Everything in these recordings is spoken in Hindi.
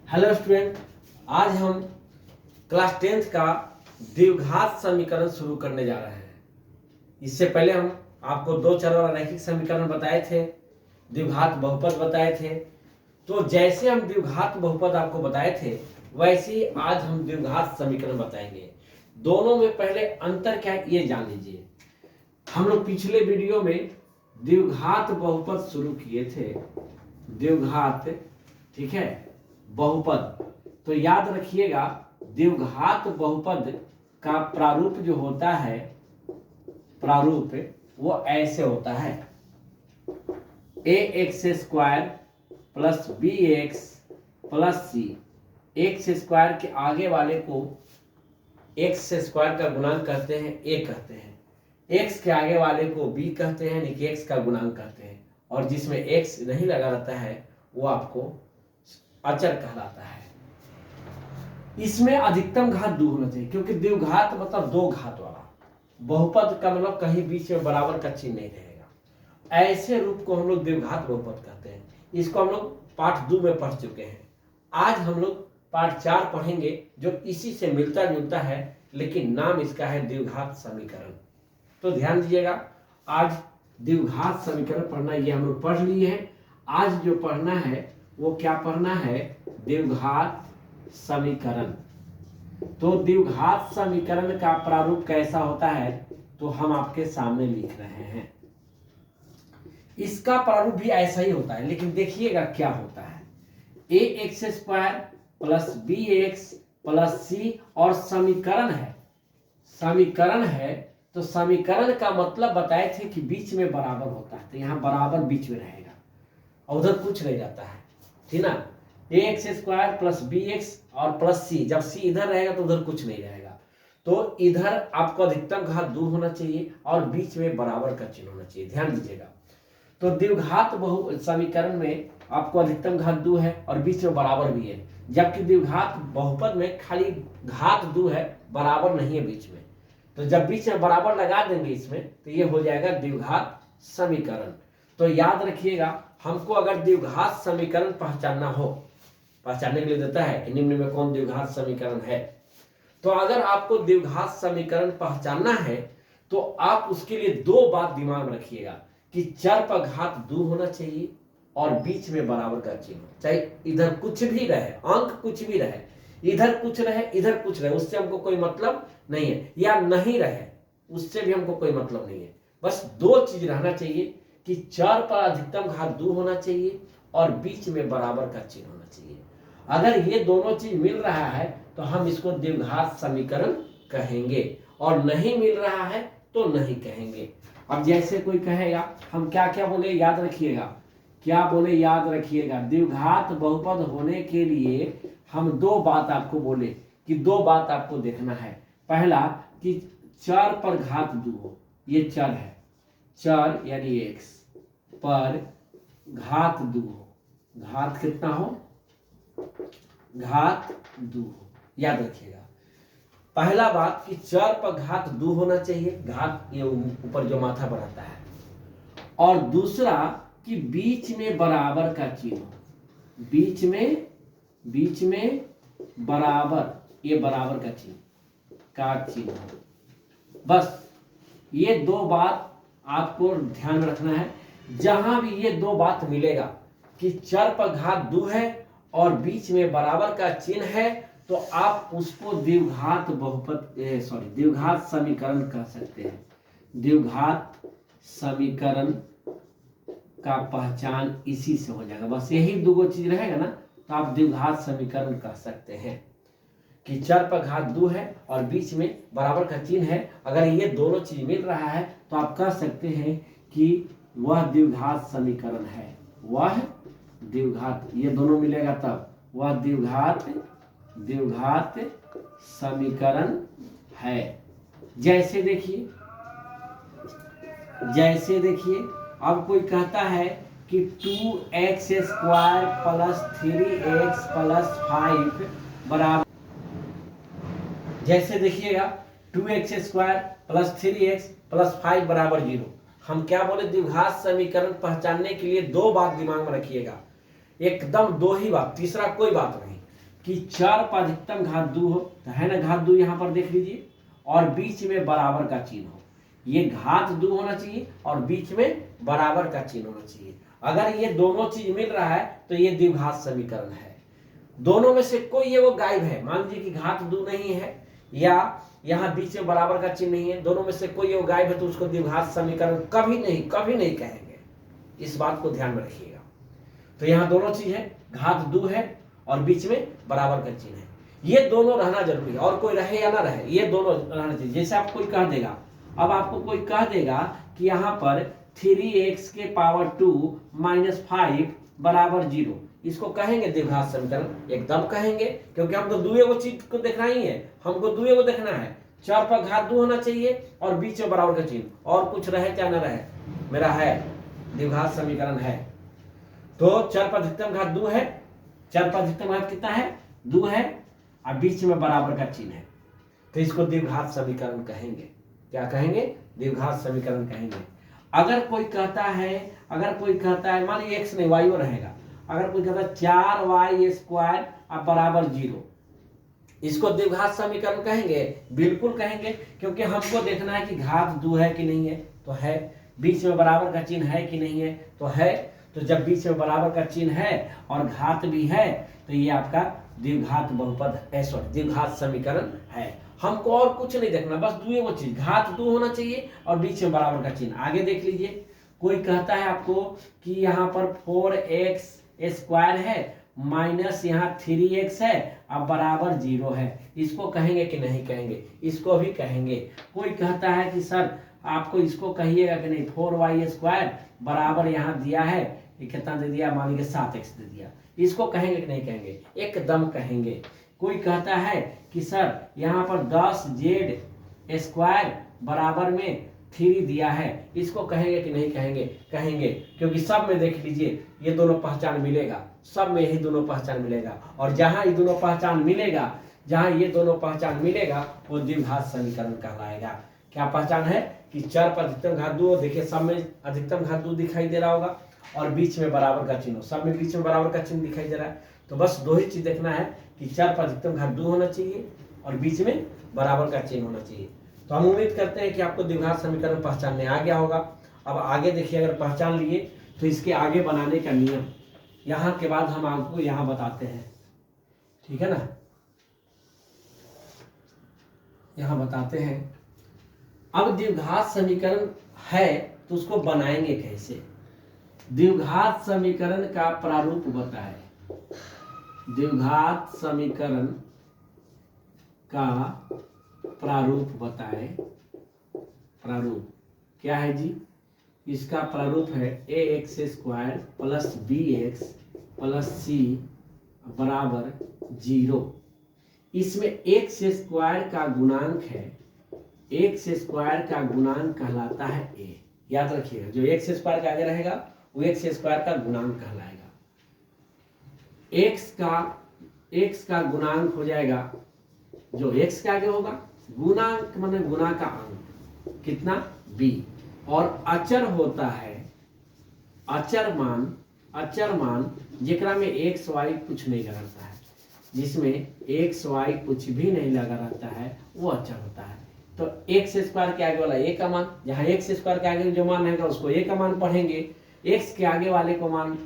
हेलो स्टूडेंट, आज हम क्लास 10th का द्विघात समीकरण शुरू करने जा रहे हैं। इससे पहले हम आपको दो चर वाला रैखिक समीकरण बताए थे, द्विघात बहुपद बताए थे। तो जैसे हम द्विघात बहुपद आपको बताए थे वैसे ही आज हम द्विघात समीकरण बताएंगे। दोनों में पहले अंतर क्या है ये जान लीजिए। हम लोग पिछले वीडियो में द्विघात बहुपद शुरू किए थे, द्विघात, ठीक है, बहुपद। तो याद रखिएगा द्विघात बहुपद का प्रारूप जो होता है, प्रारूप वो ऐसे होता है, ax² plus bx plus c। X square के आगे वाले को एक्स स्क्वायर का गुणांक कहते हैं, a कहते हैं। x के आगे वाले को b कहते हैं, यानी कि x का गुणांक कहते हैं। और जिसमें x नहीं लगा रहता है वो आपको अचर कहलाता है। इसमें अधिकतम घात 2 होना चाहिए, क्योंकि द्विघात मतलब दो घात वाला। बहुपद का मतलब कहीं बीच में बराबर का चिन्ह नहीं रहेगा। ऐसे रूप को हम लोग द्विघात बहुपद कहते हैं। इसको हम लोग पाठ 2 में पढ़ चुके हैं। आज हम लोग पाठ 4 पढ़ेंगे जो इसी से मिलता जुलता है, लेकिन नाम इसका है द्विघात समीकरण। तो ध्यान दीजिएगा, आज द्विघात समीकरण पढ़ना ये हम लोग पढ़ लिए हैं। आज जो पढ़ना है वो क्या पढ़ना है? द्विघात समीकरण। तो द्विघात समीकरण का प्रारूप कैसा होता है तो हम आपके सामने लिख रहे हैं। इसका प्रारूप भी ऐसा ही होता है, लेकिन देखिएगा क्या होता है। ax² plus bx plus c और समीकरण है, समीकरण है तो समीकरण का मतलब बताए थे कि बीच में बराबर होता है। तो यहाँ बराबर बीच में रहेगा और उधर कुछ नहीं जाता है, ठीक ना। ax² प्लस bx और प्लस c, जब c इधर रहेगा तो उधर कुछ नहीं रहेगा। तो इधर आपको अधिकतम घात 2 होना चाहिए और बीच में बराबर का चिन्ह होना चाहिए। ध्यान दीजिएगा। तो द्विघात बहु समीकरण में आपको अधिकतम घात 2 है और बीच में बराबर भी है, जबकि द्विघात बहुपद में खाली घात 2 है, बराबर नहीं है बीच में। तो जब बीच में बराबर लगा देंगे इसमें तो ये हो जाएगा द्विघात समीकरण। तो याद रखिएगा, हमको अगर द्विघात समीकरण पहचानना हो, पहचानने के लिए देता है कि निम्न में कौन द्विघात समीकरण है। तो अगर आपको द्विघात समीकरण पहचानना है तो आप उसके लिए दो बात दिमाग में रखिएगा कि चर पर घात 2 होना चाहिए और बीच में बराबर का चिन्ह। चाहे इधर कुछ भी रहे, अंक कुछ भी रहे, इधर कुछ रहे इधर कुछ रहे, उससे हमको कोई मतलब नहीं है, या नहीं रहे उससे भी हमको कोई मतलब नहीं है। बस दो चीज रहना चाहिए कि चर पर अधिकतम घात 2 होना चाहिए और बीच में बराबर का चिन्ह होना चाहिए। अगर ये दोनों चीज मिल रहा है तो हम इसको द्विघात समीकरण कहेंगे, और नहीं मिल रहा है तो नहीं कहेंगे। अब जैसे कोई कहेगा, हम क्या क्या बोले याद रखिएगा, क्या बोले याद रखिएगा। द्विघात बहुपद होने के लिए हम दो बात आपको बोले कि दो बात आपको देखना है। पहला कि चर पर घात 2 हो, ये चर है, चर यानी x पर घात 2 हो। घात कितना हो? घात 2 हो। याद रखिएगा पहला बात कि चर पर घात 2 होना चाहिए, घात ये ऊपर जो माथा बढ़ाता है। और दूसरा कि बीच में बराबर का चिन्ह, बीच में बराबर, ये बराबर का चिन्ह। बस ये दो बात आपको ध्यान रखना है। जहां भी ये दो बात मिलेगा कि चर पर घात 2 है और बीच में बराबर का चिन्ह है, तो आप उसको द्विघात द्विघात समीकरण कह सकते हैं। द्विघात समीकरण का पहचान इसी से हो जाएगा। बस यही दो चीज रहेगा ना तो आप द्विघात समीकरण कह सकते हैं कि चर पर घात 2 है और बीच में बराबर का चिन्ह है। अगर ये दोनों चीज मिल रहा है तो आप कह सकते हैं कि वह द्विघात समीकरण है, वह द्विघात, ये दोनों मिलेगा तब वह द्विघात समीकरण है। जैसे देखिए अब कोई कहता है कि 2x² प्लस 3x प्लस 5 बराबर, जैसे देखिएगा 2x² प्लस 3x प्लस 5 बराबर 0। हम क्या बोले? द्विघात समीकरण पहचानने के लिए दो बात दिमाग में रखिएगा, एकदम दो ही बात, तीसरा कोई बात नहीं। कि चर पर अधिकतम घात 2 हो, तो है ना घात 2 यहाँ पर देख लीजिए, और बीच में बराबर का चिन्ह हो। ये घात 2 होना चाहिए और बीच में बराबर का चिन्ह होना चाहिए। अगर ये दोनों चीज मिल रहा है तो ये द्विघात समीकरण है। दोनों में से कोई ये वो गायब है, मान लीजिए कि घात 2 नहीं है या यहाँ बीच में बराबर का चिन्ह नहीं है, दोनों में से कोई वो गायब है, तो उसको द्विघात समीकरण कभी नहीं कहेंगे। इस बात को ध्यान में रखिएगा। तो यहाँ दोनों चीज है, घात 2 है और बीच में बराबर का चिन्ह है, ये दोनों रहना जरूरी है। और कोई रहे या ना रहे, ये दोनों रहना चाहिए। जैसे आप कोई कह देगा, अब आपको कोई कह देगा कि यहाँ पर 3x के पावर 2 माइनस 5 बराबर 0, इसको कहेंगे द्विघात समीकरण? एकदम कहेंगे, क्योंकि हमको दुए वो चीज को देखना ही है, हमको दुए वो देखना है। चर पर घात 2 होना चाहिए और बीच में बराबर का चिन्ह, और कुछ रहे क्या ना रहे, मेरा है द्विघात समीकरण है। तो चर पर अधिकतम घात 2 है, चर पर अधिकतम घात कितना है? 2 है, और बीच में बराबर का चिन्ह है, तो इसको द्विघात समीकरण कहेंगे। क्या कहेंगे? द्विघात समीकरण कहेंगे। अगर कोई कहता है मान लीजिए x नहीं y रहेगा, अगर कोई कहता है 4y² अब बराबर 0, इसको द्विघात समीकरण कहेंगे? बिल्कुल कहेंगे, क्योंकि हमको देखना है कि घात 2 है कि नहीं है, तो है। बीच में बराबर का चिन्ह है कि नहीं है, तो है। तो जब बीच में बराबर का चिन्ह है और घात भी है, तो ये आपका द्विघात बहुपद द्विघात समीकरण है। हमको और कुछ नहीं देखना, बस दुए वो चीज, घात 2 होना चाहिए और बीच में बराबर का चिन्ह। आगे देख लीजिए, कोई कहता है आपको कि यहाँ पर 4x² है माइनस यहाँ 3x है अब बराबर 0 है, इसको कहेंगे कि नहीं कहेंगे? इसको भी कहेंगे। कोई कहता है कि सर आपको इसको कहिएगा कि नहीं, 4y² बराबर यहाँ दिया है, ये कितना दे दिया, मान लीजिए 7x दे दिया, इसको कहेंगे कि नहीं कहेंगे? एकदम कहेंगे। कोई कहता है कि सर यहाँ पर 10z² बराबर में 3 दिया है, इसको कहेंगे कि नहीं कहेंगे? कहेंगे, क्योंकि सब में देख लीजिए ये दोनों पहचान मिलेगा, सब में यही दोनों पहचान मिलेगा, और जहां ये दोनों पहचान मिलेगा, जहां ये दोनों पहचान मिलेगा वो द्विघात समीकरण कहलाएगा। क्या पहचान है? कि चर पर अधिकतम घात 2, देखिए सब में अधिकतम घात 2 दिखाई दे रहा होगा और बीच में बराबर का चिन्ह, सब में बीच में बराबर का चिन्ह दिखाई दे रहा है। तो बस दो ही चीज देखना है कि चर पर अधिकतम घात 2 होना चाहिए और बीच में बराबर का चिन्ह होना चाहिए। तो हम उम्मीद करते हैं कि आपको द्विघात समीकरण पहचानने आ गया होगा। अब आगे देखिए, अगर पहचान लिए तो इसके आगे बनाने का नियम यहाँ के बाद हम आपको यहाँ बताते हैं, ठीक है ना? यहाँ बताते हैं। अब द्विघात समीकरण है तो उसको बनाएंगे कैसे? द्विघात समीकरण का प्रारूप बताएं। द्विघात समीकरण का प्रारूप बताएं। प्रारूप क्या है जी? इसका प्रारूप है ax² plus bx plus c बराबर 0। इसमें x² का गुणांक है, x² का गुणांक कहलाता है a। याद रखिएगा, जो x² का आगे रहेगा वो x² का गुणांक कहलाएगा। x का गुणांक हो जाएगा, जो x के आगे होगा गुणांक माने गुना का अंक कितना, b, और अचर होता है अचर मान जेकरा में x y कुछ नहीं लगा रहता है, जिसमें x y कुछ भी नहीं लगा रहता है वो अचर होता है। तो x² के आगे वाला a का मान, जहाँ x² के आगे जो मान रहेगा उसको a का मान पढ़ेंगे, x के आगे वाले को मान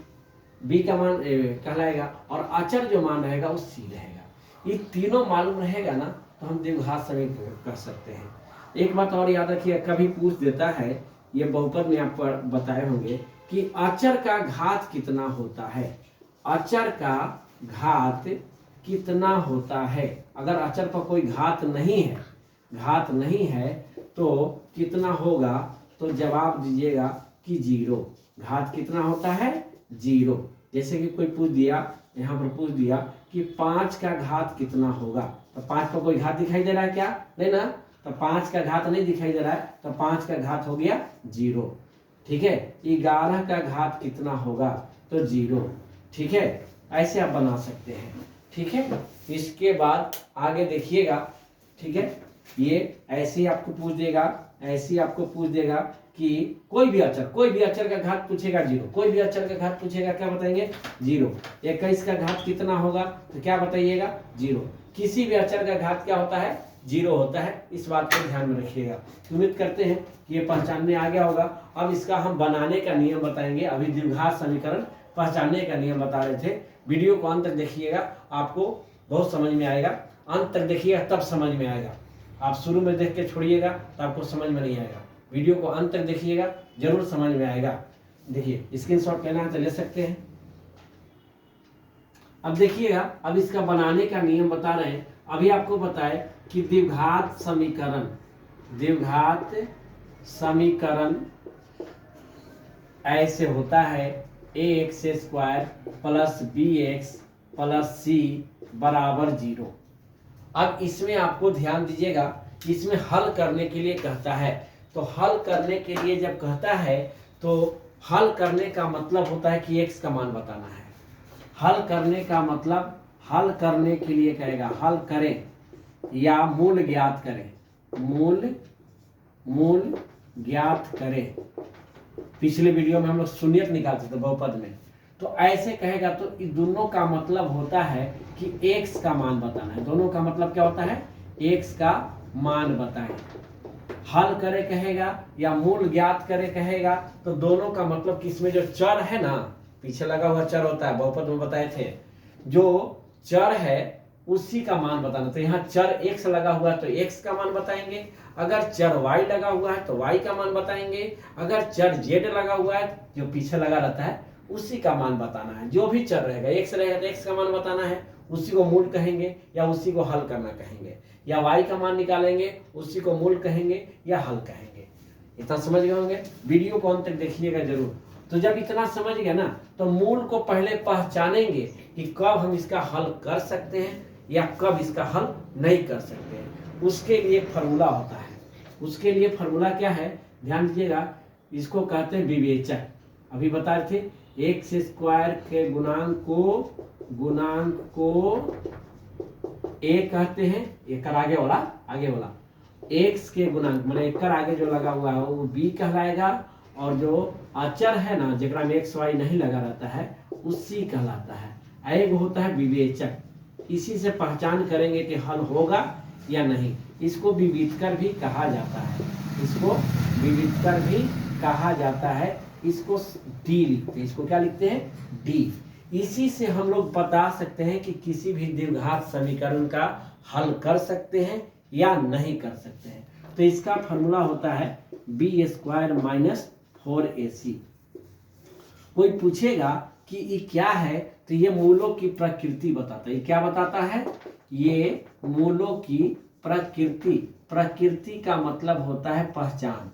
b का मान कहलाएगा, और अचर जो मान रहेगा वो c रहेगा। ये तीनों मालूम रहेगा ना तो हम द्विघात समीकरण कर सकते हैं। एक बात और याद रखिए, कभी पूछ देता है, ये बहुपद में आप बताए होंगे कि अचर का घात कितना होता है। अचर का घात कितना होता है? अगर अचर पर कोई घात नहीं है तो कितना होगा? तो जवाब दीजिएगा कि 0। घात कितना होता है? 0। जैसे कि कोई पूछ दिया, यहाँ पर पूछ दिया कि 5 का घात कितना होगा, तो 5 पर कोई घात दिखाई दे रहा है क्या? नहीं ना, तो 5 का घात नहीं दिखाई दे रहा है, तो 5 का घात हो गया 0। ठीक है। 11 का घात कितना होगा? तो 0। ठीक है, ऐसे आप बना सकते हैं। ठीक है, इसके बाद आगे देखिएगा। ठीक है, ये ऐसे ही आपको पूछ देगा, ऐसे ही आपको पूछ देगा कि कोई भी अचर का घात पूछेगा 0, कोई भी अचर का घात पूछेगा क्या बताएंगे 0। 21 का घात कितना होगा तो क्या बताइएगा 0। किसी भी अचर का घात क्या होता है 0 होता है, इस बात को ध्यान में रखिएगा। उम्मीद करते हैं कि ये पहचानने आ गया होगा। अब इसका हम बनाने का नियम बताएंगे। अभी द्विघात समीकरण पहचानने का नियम बता रहे थे। वीडियो को अंत तक देखिएगा, आपको बहुत समझ में आएगा। अंत तक देखिएगा तब समझ में आएगा। आप शुरू में देख के छोड़िएगा तो आपको समझ में नहीं आएगा। वीडियो को अंत तक देखिएगा, जरूर समझ में आएगा। देखिए स्क्रीनशॉट लेना है तो ले सकते हैं। अब देखिएगा, अब इसका बनाने का नियम बता रहे हैं। अभी आपको बताए कि द्विघात समीकरण ऐसे होता है ax² plus bx plus c बराबर 0। अब इसमें आपको ध्यान दीजिएगा, इसमें हल करने के लिए कहता है। तो हल करने के लिए जब कहता है तो हल करने का मतलब होता है कि x का मान बताना है। हल करने का मतलब, हल करने के लिए कहेगा हल करें या मूल ज्ञात करें, मूल ज्ञात करें। पिछले वीडियो में हम लोग शून्यक निकालते थे बहुपद में, तो ऐसे कहेगा तो इन दोनों का मतलब होता है कि x का मान बताना है। दोनों का मतलब क्या होता है x का मान बताएं। हल करे कहेगा या मूल ज्ञात करे कहेगा तो दोनों का मतलब कि इसमें जो चर है ना, पीछे लगा हुआ चर होता है, बहुपद में बताए थे, जो चर है उसी का मान बताना। तो यहाँ चर x लगा हुआ है तो x का मान बताएंगे, अगर चर y लगा हुआ है तो y का मान बताएंगे, अगर चर z लगा हुआ है जो पीछे लगा रहता है उसी का मान बताना है। जो भी चर रहेगा, x रहेगा तो x का मान बताना है, उसी को मूल कहेंगे या उसी को हल करना कहेंगे, या y का मान निकालेंगे उसी को मूल कहेंगे या हल कहेंगे। इतना समझ गए होंगे। वीडियो को अंत तक देखिएगा जरूर। तो जब इतना समझ गए ना तो मूल को पहले पहचानेंगे कि कब हम इसका हल कर सकते हैं या कब इसका हल नहीं कर सकते हैं। उसके लिए फॉर्मूला होता है। उसके लिए फॉर्मूला क्या है ध्यान दीजिएगा, इसको कहते हैं विवेचक। अभी बता रहे थे x² के गुणांक को a कहते हैं, एक आगे वाला x के गुणांक मैंने एक आगे जो लगा हुआ है वो b कहलाएगा, और जो अचर है ना जरा में x y नहीं लगा रहता है उसी कहलाता है। एक होता है विवेचक, इसी से पहचान करेंगे कि हल होगा या नहीं। इसको विविधकर भी कहा जाता है, इसको विविधकर भी कहा जाता है। इसको डी लिखते हैं, इसको क्या लिखते हैं डी। इसी से हम लोग बता सकते हैं कि किसी भी द्विघात समीकरण का हल कर सकते हैं या नहीं कर सकते हैं। तो इसका फॉर्मूला होता है b² - 4ac। कोई पूछेगा कि ये क्या है तो ये मूलों की प्रकृति बताता है। ये क्या बताता है, ये मूलों की प्रकृति। प्रकृति का मतलब होता है पहचान।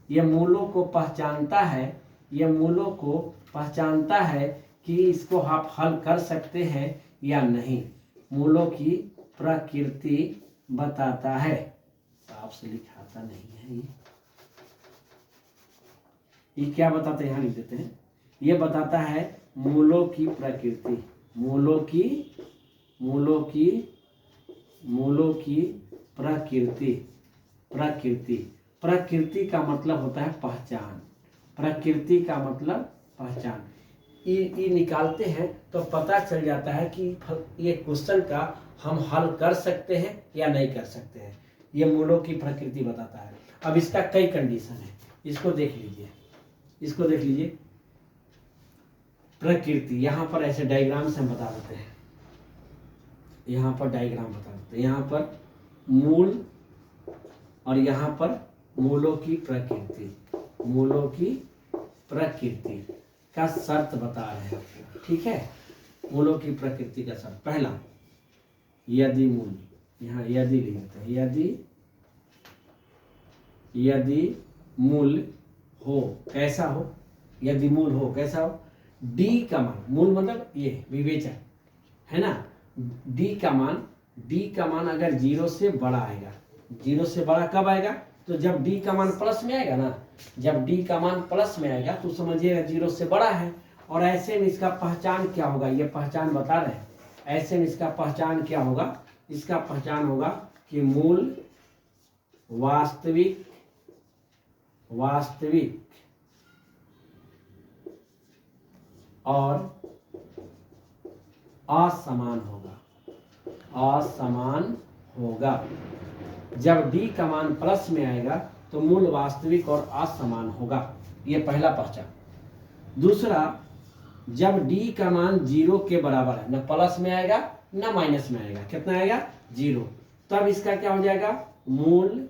ये मूलों को पहचानता है, ये मूलों को पहचानता है कि इसको आप हल कर सकते हैं या नहीं। मूलों की प्रकृति बताता है। साफ से लिखाता नहीं है ये क्या बताते हैं, यहाँ लिख देते हैं। ये बताता है मूलों की प्रकृति। मूलों की प्रकृति का मतलब होता है पहचान। प्रकृति का मतलब पहचान। ये निकालते हैं तो पता चल जाता है कि ये क्वेश्चन का हम हल कर सकते हैं या नहीं कर सकते हैं। ये मूलों की प्रकृति बताता है। अब इसका कई कंडीशन है, इसको देख लीजिए। प्रकृति यहाँ पर ऐसे डायग्राम से हम बता देते हैं। यहाँ पर डायग्राम बता देते हैं, यहाँ पर मूल और यहाँ पर मूलों की प्रकृति का शर्त बता रहे हैं आपको, ठीक है। मूलों की प्रकृति का शर्त पहला, यदि मूल, यहाँ यदि लिखते हैं, यदि मूल हो, कैसा हो, यदि मूल हो कैसा हो, डी का मान, मूल मतलब ये विवेचक है ना, डी का मान अगर 0 से बड़ा आएगा। 0 से बड़ा कब आएगा, तो जब डी का मान प्लस में आएगा ना, जब डी का मान प्लस में आएगा तो समझिएगा 0 से बड़ा है। और ऐसे में इसका पहचान क्या होगा, ये पहचान बता रहे हैं। ऐसे में इसका पहचान क्या होगा, इसका पहचान होगा कि मूल वास्तविक वास्तविक और असमान होगा, असमान होगा। जब d का मान प्लस में आएगा तो मूल वास्तविक और असमान होगा। ये पहला पहचान। दूसरा, जब d का मान 0 के बराबर है, न प्लस में आएगा न माइनस में आएगा, कितना आएगा 0, तब इसका क्या हो जाएगा, मूल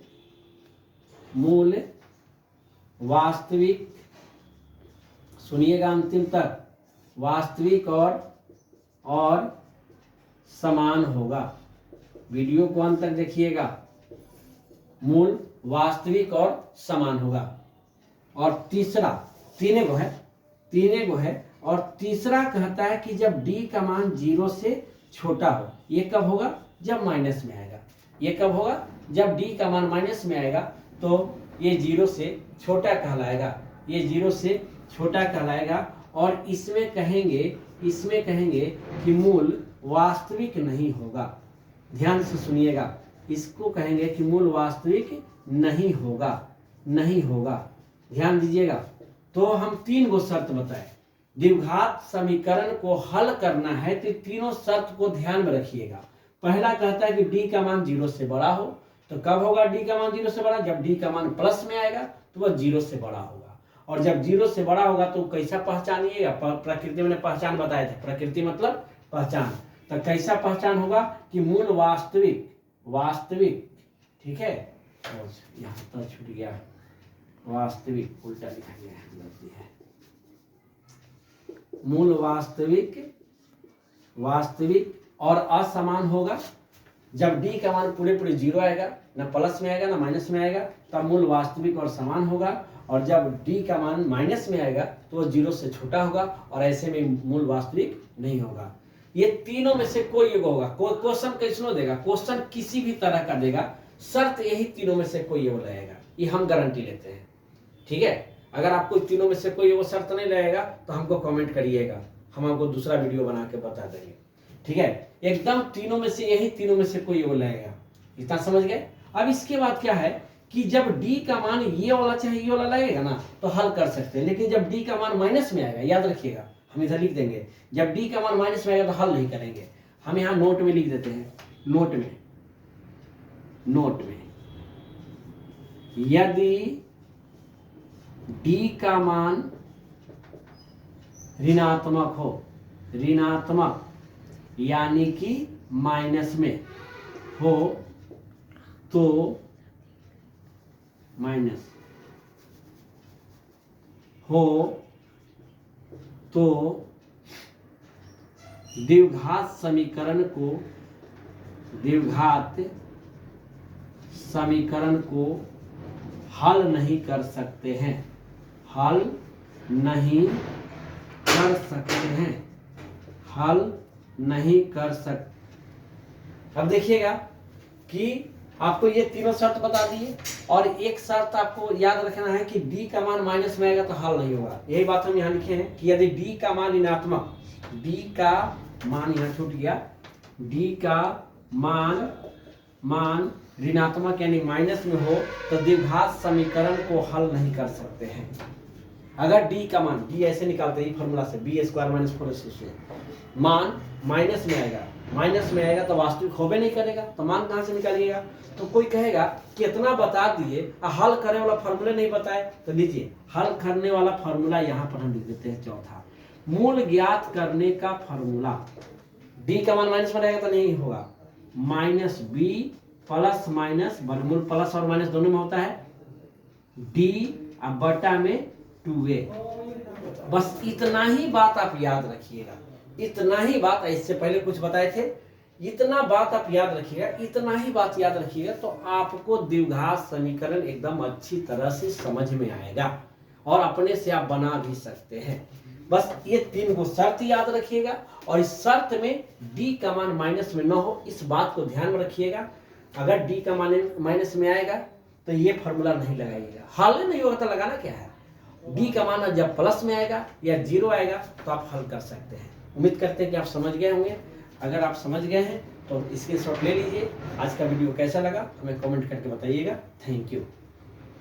वास्तविक, सुनिएगा अंतिम तक, वास्तविक और समान होगा। वीडियो को अंत तक देखिएगा। मूल वास्तविक और समान होगा। और तीसरा, तीन गो है और तीसरा कहता है कि जब d का मान 0 से छोटा हो। ये कब होगा, जब माइनस में आएगा। ये कब होगा, जब d का मान माइनस में आएगा तो ये 0 से छोटा कहलाएगा, ये 0 से छोटा कहलाएगा। और इसमें कहेंगे कि मूल वास्तविक नहीं होगा। ध्यान से सुनिएगा, इसको कहेंगे कि मूल वास्तविक नहीं होगा। ध्यान दीजिएगा। तो हम 3 गो शर्त बताए। द्विघात समीकरण को हल करना है तो तीनों शर्त को ध्यान में रखिएगा। पहला कहता है कि d का मान 0 से बड़ा हो। तो कब होगा d का मान 0 से बड़ा, जब d का मान प्लस में आएगा तो वह 0 से बड़ा होगा। और जब 0 से बड़ा होगा तो कैसा पहचानिएगा, प्रकृति में पहचान बताए थे, प्रकृति मतलब पहचान। तो कैसा पहचान होगा कि मूल वास्तविक, ठीक है, और यहाँ तो छूट गया, वास्तविक उल्टा लिखा गया है, गलती है। मूल वास्तविक और असमान होगा। जब d का मान पूरे 0 आएगा, ना प्लस में आएगा ना माइनस में आएगा, तब मूल वास्तविक और समान होगा। और जब d का मान माइनस में आएगा तो वो 0 से छोटा होगा और ऐसे में मूल वास्तविक नहीं होगा। ये तीनों में से कोई एक होगा। क्वेश्चन कैसनो देगा, क्वेश्चन किसी भी तरह का देगा, शर्त यही तीनों में से कोई एक रहेगा, ये हम गारंटी लेते हैं। ठीक है, अगर आपको तीनों में से कोई वो शर्त नहीं रहेगा तो हमको कमेंट करिएगा, हम आपको दूसरा वीडियो बना के बता देंगे। ठीक है, एकदम तीनों में से यही तीनों में से कोई वो लगेगा। इतना समझ गए। अब इसके बाद क्या है कि जब d का मान ये वाला चाहे ये वाला लगेगा ना तो हल कर सकते हैं। लेकिन जब d का मान माइनस में आएगा, याद रखिएगा, हम इधर लिख देंगे, जब d का मान माइनस में आएगा तो हल नहीं करेंगे। हम यहाँ नोट में लिख देते हैं, नोट में यदि d का मान ऋणात्मक हो, ऋणात्मक यानी कि माइनस में हो, तो माइनस हो तो द्विघात समीकरण को हल नहीं कर सकते हैं, हल नहीं कर सकते। अब देखिएगा कि आपको ये तीनों शर्त बता दिए और एक शर्त आपको याद रखना है कि d का मान माइनस में आएगा तो हल नहीं होगा। यही बात हम यहाँ लिखे हैं कि यदि d का मान ऋणात्मक, d का मान यहाँ छूट गया, d का मान ऋणात्मक यानी माइनस में हो तो द्विघात समीकरण को हल नहीं कर सकते हैं। अगर d का मान, d ऐसे निकालते हैं फॉर्मूला से, b² - 4ac, मान माइनस में आएगा तो वास्तविक होबे नहीं करेगा, तो मान कहाँ से निकालिएगा। तो कोई कहेगा कितना बता दिए, हल करने वाला फॉर्मूला नहीं बताए, तो लीजिए हल करने वाला फॉर्मूला यहाँ पर हम लिख देते हैं। चौथा, मूल ज्ञात करने का फॉर्मूला, d का मान माइनस में रहेगा तो नहीं होगा, -b प्लस माइनस, वर्गमूल प्लस और माइनस दोनों में होता है, d बटा में 2a। बस इतना ही बात आप याद रखिएगा, इतना ही बात, इससे पहले कुछ बताए थे, इतना बात आप याद रखिएगा, इतना ही बात याद रखिएगा तो आपको द्विघात समीकरण एकदम अच्छी तरह से समझ में आएगा और अपने से आप बना भी सकते हैं। बस ये 3 को शर्त याद रखिएगा और इस शर्त में d का मान माइनस में ना हो, इस बात को ध्यान में रखिएगा। अगर d का मान माइनस में आएगा तो ये फॉर्मूला नहीं लगाइएगा, हल नहीं होगा तो लगाना क्या है। d का मान जब प्लस में आएगा या 0 आएगा तो आप हल कर सकते हैं। उम्मीद करते हैं कि आप समझ गए होंगे। अगर आप समझ गए हैं तो स्क्रीनशॉट ले लीजिए। आज का वीडियो कैसा लगा हमें कमेंट करके बताइएगा। Thank you.